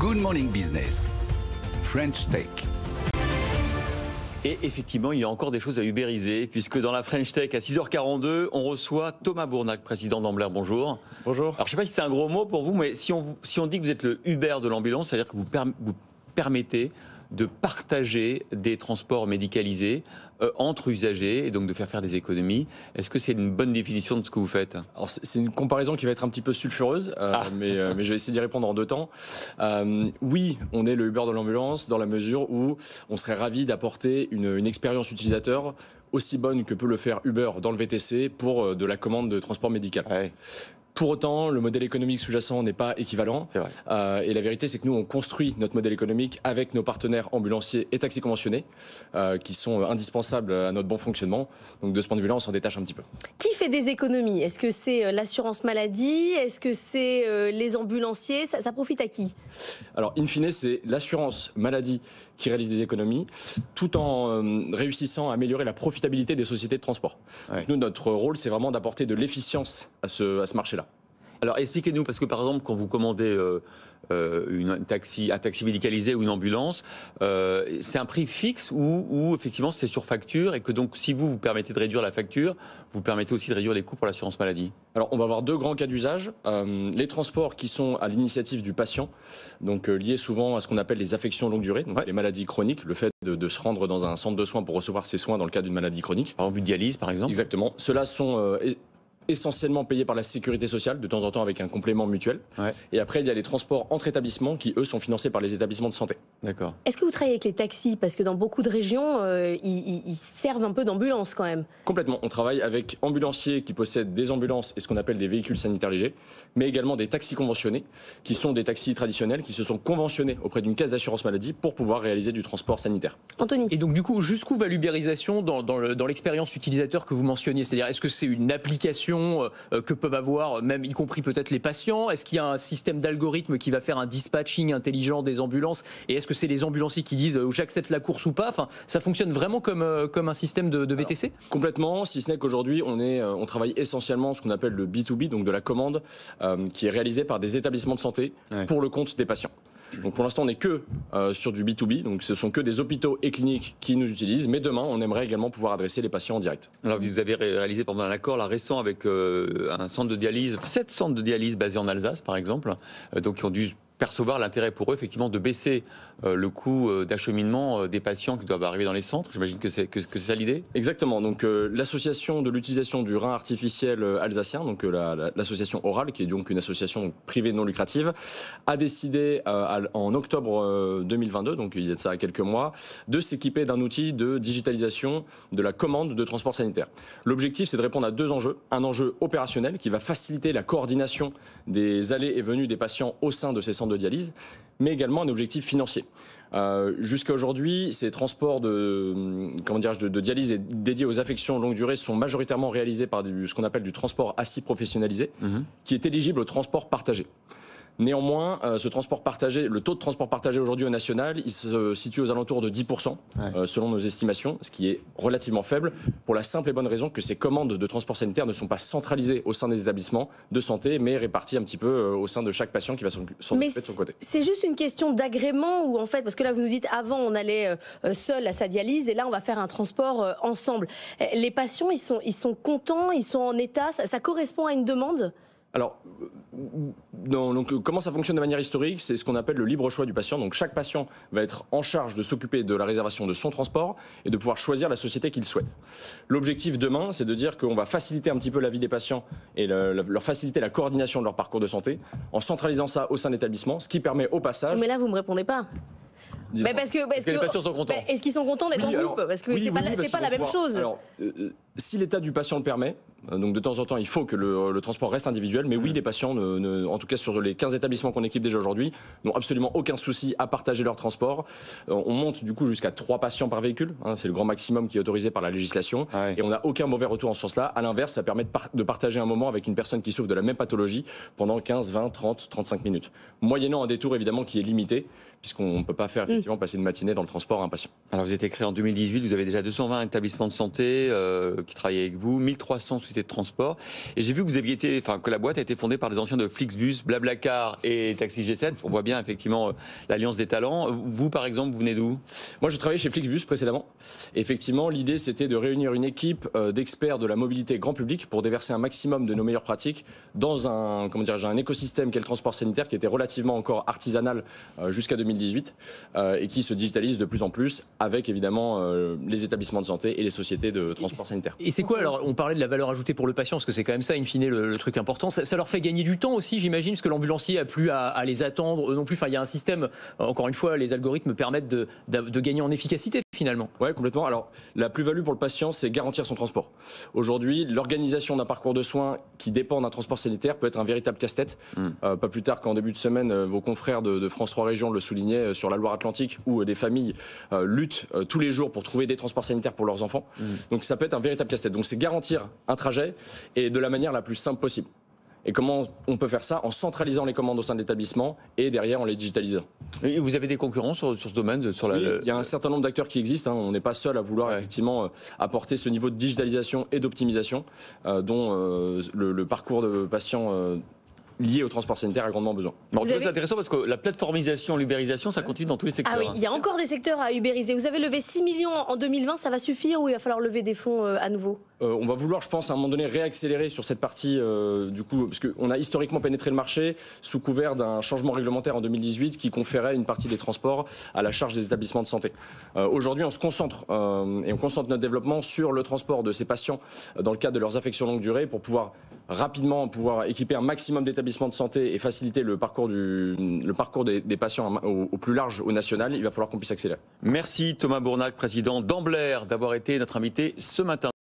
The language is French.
Good Morning Business, French Tech. Et effectivement, il y a encore des choses à ubériser, puisque dans la French Tech, à 6h42, on reçoit Thomas Bournac, président d'Ambler. Bonjour. Bonjour. Alors, je ne sais pas si c'est un gros mot pour vous, mais si on dit que vous êtes le Uber de l'ambulance, c'est-à-dire que vous permettez de partager des transports médicalisés entre usagers et donc de faire des économies. Est-ce que c'est une bonne définition de ce que vous faites? Alors c'est une comparaison qui va être un petit peu sulfureuse, mais je vais essayer d'y répondre en deux temps. Oui, on est le Uber de l'ambulance dans la mesure où on serait ravi d'apporter une expérience utilisateur aussi bonne que peut le faire Uber dans le VTC pour de la commande de transport médical. Ouais. Pour autant, le modèle économique sous-jacent n'est pas équivalent. C'est vrai. Et la vérité, c'est que nous, on construit notre modèle économique avec nos partenaires ambulanciers et taxis conventionnés, qui sont indispensables à notre bon fonctionnement. Donc de ce point de vue-là, on s'en détache un petit peu. Qui fait des économies? Est-ce que c'est l'assurance maladie? Est-ce que c'est les ambulanciers? Ça profite à qui? Alors, in fine, c'est l'assurance maladie qui réalise des économies, tout en réussissant à améliorer la profitabilité des sociétés de transport. Ouais. Nous, notre rôle, c'est vraiment d'apporter de l'efficience à ce marché-là. Alors, expliquez-nous, parce que par exemple, quand vous commandez un taxi médicalisé ou une ambulance, c'est un prix fixe ou effectivement c'est sur facture, et que donc si vous permettez de réduire la facture, vous permettez aussi de réduire les coûts pour l'assurance maladie? Alors, on va avoir deux grands cas d'usage. Les transports qui sont à l'initiative du patient, donc liés souvent à ce qu'on appelle les affections longue durée, donc les maladies chroniques, le fait de se rendre dans un centre de soins pour recevoir ses soins dans le cas d'une maladie chronique. Par exemple, une dialyse, par exemple? Exactement. Ceux-là sont essentiellement payés par la sécurité sociale, de temps en temps avec un complément mutuel. Ouais. Et après, il y a les transports entre établissements qui, eux, sont financés par les établissements de santé. D'accord. Est-ce que vous travaillez avec les taxis? Parce que dans beaucoup de régions, ils servent un peu d'ambulance quand même. Complètement. On travaille avec ambulanciers qui possèdent des ambulances et ce qu'on appelle des véhicules sanitaires légers, mais également des taxis conventionnés, qui sont des taxis traditionnels, qui se sont conventionnés auprès d'une caisse d'assurance maladie pour pouvoir réaliser du transport sanitaire. Anthony? Et donc du coup, jusqu'où va l'ubérisation dans l'expérience utilisateur que vous mentionniez? C'est-à-dire, est-ce que c'est une application que peuvent avoir, même y compris peut-être les patients? Est-ce qu'il y a un système d'algorithme qui va faire un dispatching intelligent des ambulances? Et est-ce que c'est les ambulanciers qui disent j'accepte la course ou pas? Enfin, ça fonctionne vraiment comme un système de VTC? Alors, complètement, si ce n'est qu'aujourd'hui, on travaille essentiellement ce qu'on appelle le B2B, donc de la commande, qui est réalisée par des établissements de santé pour le compte des patients. Donc pour l'instant, on n'est que sur du B2B, donc ce sont que des hôpitaux et cliniques qui nous utilisent, mais demain, on aimerait également pouvoir adresser les patients en direct. Alors, vous avez réalisé pendant un accord récent avec un centre de dialyse, 7 centres de dialyse basés en Alsace, par exemple, donc qui ont dû percevoir l'intérêt pour eux, effectivement, de baisser le coût d'acheminement des patients qui doivent arriver dans les centres. J'imagine que c'est ça l'idée? Exactement. Donc l'association de l'utilisation du rein artificiel alsacien, donc l'association Oral, qui est donc une association privée non lucrative, a décidé en octobre 2022, donc il y a de ça quelques mois, de s'équiper d'un outil de digitalisation de la commande de transport sanitaire. L'objectif, c'est de répondre à deux enjeux. Un enjeu opérationnel qui va faciliter la coordination des allées et venues des patients au sein de ces centres de dialyse, mais également un objectif financier. Jusqu'à aujourd'hui, ces transports de dialyse dédiés aux affections longue durée sont majoritairement réalisés par ce qu'on appelle du transport assis professionnalisé, qui est éligible au transport partagé. Néanmoins, ce transport partagé, le taux de transport partagé aujourd'hui au national, il se situe aux alentours de 10%, selon nos estimations, ce qui est relativement faible, pour la simple et bonne raison que ces commandes de transport sanitaire ne sont pas centralisées au sein des établissements de santé, mais réparties un petit peu au sein de chaque patient qui va s'en occuper de son côté. C'est juste une question d'agrément ou en fait, parce que là vous nous dites avant on allait seul à sa dialyse et là on va faire un transport ensemble. Les patients ils sont contents, ils sont en état, ça correspond à une demande? Alors, donc, comment ça fonctionne de manière historique? C'est ce qu'on appelle le libre choix du patient. Donc, chaque patient va être en charge de s'occuper de la réservation de son transport et de pouvoir choisir la société qu'il souhaite. L'objectif demain, c'est de dire qu'on va faciliter un petit peu la vie des patients et leur faciliter la coordination de leur parcours de santé en centralisant ça au sein de l'établissement, ce qui permet au passage... Mais là, vous ne me répondez pas. Mais parce que les patients sont contents. Est-ce qu'ils sont contents d'être en groupe? Parce que c'est pas la même chose. Alors, si l'état du patient le permet, donc de temps en temps, il faut que le transport reste individuel, mais oui, les patients, en tout cas sur les 15 établissements qu'on équipe déjà aujourd'hui, n'ont absolument aucun souci à partager leur transport. On monte du coup jusqu'à 3 patients par véhicule, c'est le grand maximum qui est autorisé par la législation, et on n'a aucun mauvais retour en ce sens-là. À l'inverse, ça permet de partager un moment avec une personne qui souffre de la même pathologie pendant 15, 20, 30, 35 minutes. Moyennant un détour évidemment qui est limité, puisqu'on ne peut pas faire effectivement passer une matinée dans le transport à un patient. Alors vous êtes créé en 2018, vous avez déjà 220 établissements de santé qui travaillent avec vous, 1300 sociétés de transport. Et j'ai vu que vous aviez été, enfin, que la boîte a été fondée par des anciens de Flixbus, Blablacar et Taxi G7. On voit bien effectivement l'alliance des talents. Vous, par exemple, vous venez d'où? Moi, je travaillais chez Flixbus précédemment. Effectivement, l'idée, c'était de réunir une équipe d'experts de la mobilité grand public pour déverser un maximum de nos meilleures pratiques dans un, comment dire, un écosystème qu'est le transport sanitaire, qui était relativement encore artisanal jusqu'à 2018 et qui se digitalise de plus en plus avec évidemment les établissements de santé et les sociétés de transport sanitaire. Et c'est quoi, alors, on parlait de la valeur ajoutée pour le patient, parce que c'est quand même ça, in fine, le truc important. Ça leur fait gagner du temps aussi, j'imagine, parce que l'ambulancier a plus à les attendre non plus. Enfin, il y a un système, encore une fois, les algorithmes permettent de gagner en efficacité finalement. Oui, complètement. Alors, la plus-value pour le patient, c'est garantir son transport. Aujourd'hui, l'organisation d'un parcours de soins qui dépend d'un transport sanitaire peut être un véritable casse-tête. Pas plus tard qu'en début de semaine, vos confrères de France 3 Régions le soulignaient sur la Loire-Atlantique, où des familles luttent tous les jours pour trouver des transports sanitaires pour leurs enfants. Donc ça peut être un véritable casse-tête. Donc c'est garantir un trajet et de la manière la plus simple possible. Et comment on peut faire ça? En centralisant les commandes au sein de l'établissement et derrière en les digitalisant. Et vous avez des concurrents sur ce domaine Il y a un certain nombre d'acteurs qui existent. On n'est pas seul à vouloir effectivement apporter ce niveau de digitalisation et d'optimisation dont le parcours de patients lié au transport sanitaire a grandement besoin. Bon, c'est intéressant parce que la plateformisation, l'ubérisation, ça continue dans tous les secteurs. Ah oui, il y a encore des secteurs à ubériser. Vous avez levé 6 millions en 2020, ça va suffire ou il va falloir lever des fonds à nouveau? On va vouloir, je pense, à un moment donné réaccélérer sur cette partie, du coup, parce qu'on a historiquement pénétré le marché sous couvert d'un changement réglementaire en 2018 qui conférait une partie des transports à la charge des établissements de santé. Aujourd'hui, on se concentre et on concentre notre développement sur le transport de ces patients dans le cadre de leurs affections longue durée pour pouvoir rapidement équiper un maximum d'établissements de santé et faciliter le parcours des patients au plus large, au national. Il va falloir qu'on puisse accélérer. Merci Thomas Bournac, président d'Ambler, d'avoir été notre invité ce matin.